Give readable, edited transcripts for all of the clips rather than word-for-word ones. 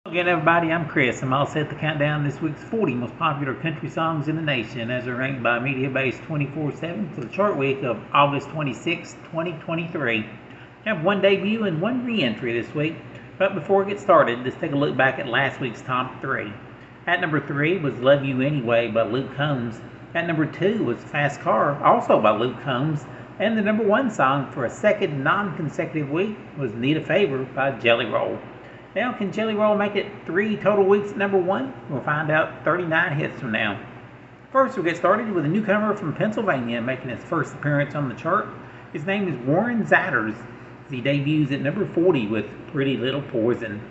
Again, everybody, I'm Chris. I'm all set to count down this week's 40 most popular country songs in the nation as they're ranked by MediaBase 24/7 for the chart week of August 26, 2023. I have one debut and one re-entry this week, but before we get started, let's take a look back at last week's top three. At number 3 was Love You Anyway by Luke Combs. At number 2 was Fast Car, also by Luke Combs. And the number 1 song for a second non-consecutive week was Need a Favor by Jelly Roll. Now, can Jelly Roll make it 3 total weeks at number 1? We'll find out 39 hits from now. First, we'll get started with a newcomer from Pennsylvania making his first appearance on the chart. His name is Warren Zatters. He debuts at number 40 with Pretty Little Poison.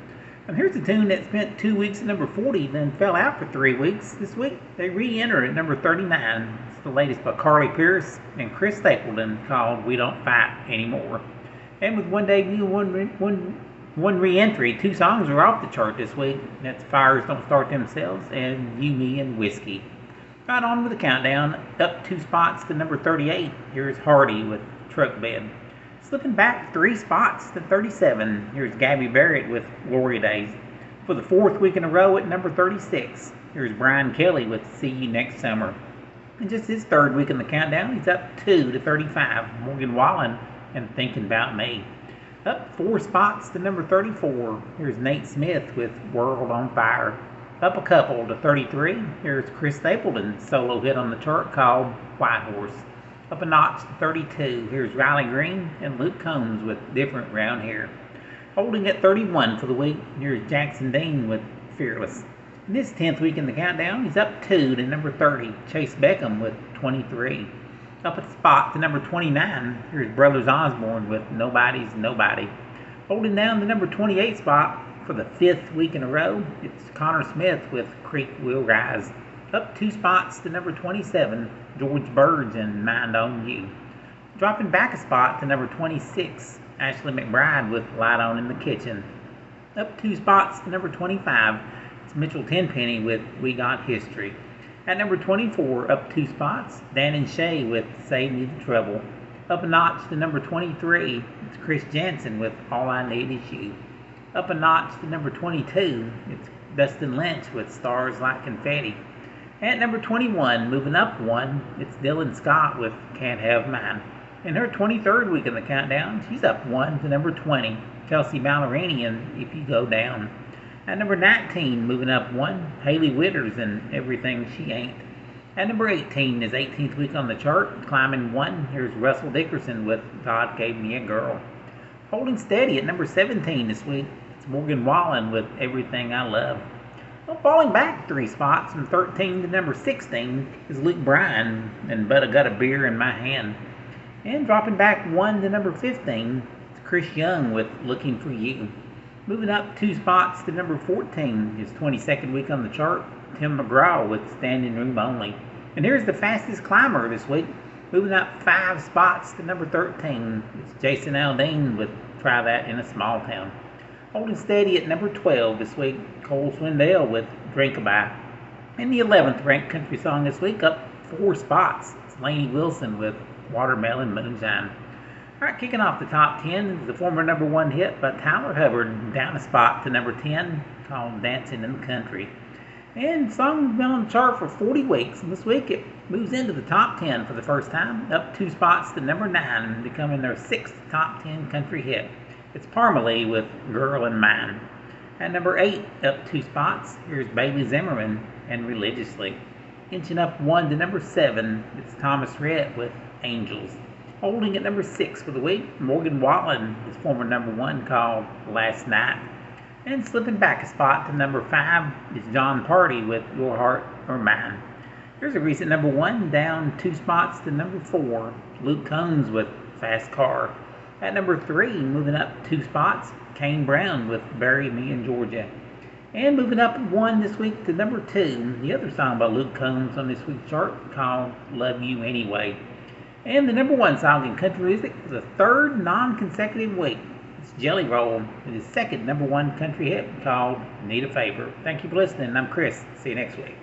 And here's a tune that spent 2 weeks at number 40, then fell out for 3 weeks. This week, they re-enter at number 39. It's the latest by Carly Pearce and Chris Stapleton, called We Don't Fight Anymore. And with one debut and one re-entry, 2 songs are off the chart this week. That's Fires Don't Start Themselves and You, Me, and Whiskey. Right on with the countdown, up 2 spots to number 38. Here's Hardy with Truck Bed. Slipping back 3 spots to 37. Here's Gabby Barrett with Glory Days. For the 4th week in a row at number 36. Here's Brian Kelly with See You Next Summer. And just his 3rd week in the countdown, he's up 2 to 35. Morgan Wallen and Thinking About Me. Up 4 spots to number 34. Here's Nate Smith with World on Fire. Up a couple to 33. Here's Chris Stapleton's solo hit on the chart called White Horse. Up a notch to 32. Here's Riley Green and Luke Combs with Different Round Here. Holding at 31 for the week, here's Jackson Dean with Fearless. In this 10th week in the countdown, he's up 2 to number 30. Chase Beckham with 23. Up a spot to number 29, here's Brothers Osborne with Nobody's Nobody. Holding down the number 28 spot for the 5th week in a row, it's Connor Smith with Creek Will Rise. Up 2 spots to number 27, George Burge and Mind on You. Dropping back a spot to number 26, Ashley McBride with Light On in the Kitchen. Up 2 spots to number 25, it's Mitchell Tenpenny with We Got History. At number 24, up 2 spots, Dan and Shay with Save Me the Trouble. Up a notch to number 23, it's Chris Jansen with All I Need Is You. Up a notch to number 22, it's Dustin Lynch with Stars Like Confetti. At number 21, moving up 1, it's Dylan Scott with Can't Have Mine. In her 23rd week in the countdown, she's up 1 to number 20, Kelsey Ballerini and If You Go Down. At number 19, moving up 1, Hailey Whitters and Everything She Ain't. At number 18, his 18th week on the chart, climbing 1, here's Russell Dickerson with God Gave Me a Girl. Holding steady at number 17 this week, it's Morgan Wallen with Everything I Love. Well, falling back 3 spots from 13 to number 16 is Luke Bryan and But I Got a Beer in My Hand. And dropping back 1 to number 15, it's Chris Young with Looking for You. Moving up 2 spots to number 14, his 22nd week on the chart, Tim McGraw with Standing Room Only. And here's the fastest climber this week, moving up 5 spots to number 13, it's Jason Aldean with Try That in a Small Town. Holding steady at number 12 this week, Cole Swindell with Drinkabye. And the 11th ranked country song this week, up 4 spots, it's Lainey Wilson with Watermelon Moonshine. Alright, kicking off the top 10 is the former number 1 hit by Tyler Hubbard, down a spot to number 10, called Dancing in the Country. And the song's been on the chart for 40 weeks, and this week it moves into the top 10 for the first time, up 2 spots to number 9, becoming their 6th top 10 country hit. It's Parmalee with Girl in Mine. At number 8, up 2 spots, here's Bailey Zimmerman and Religiously. Inching up 1 to number 7, it's Thomas Rhett with Angels. Holding at number 6 for the week, Morgan Wallen, his former number 1, called Last Night. And slipping back a spot to number 5 is John Party with Your Heart or Mine. Here's a recent number 1, down 2 spots to number 4, Luke Combs with Fast Car. At number 3, moving up 2 spots, Kane Brown with Bury Me in Georgia. And moving up 1 this week to number 2, the other song by Luke Combs on this week's chart, called Love You Anyway. And the number 1 song in country music for the 3rd non-consecutive week, it's Jelly Roll with his 2nd number 1 country hit, called Need a Favor. Thank you for listening. I'm Chris. See you next week.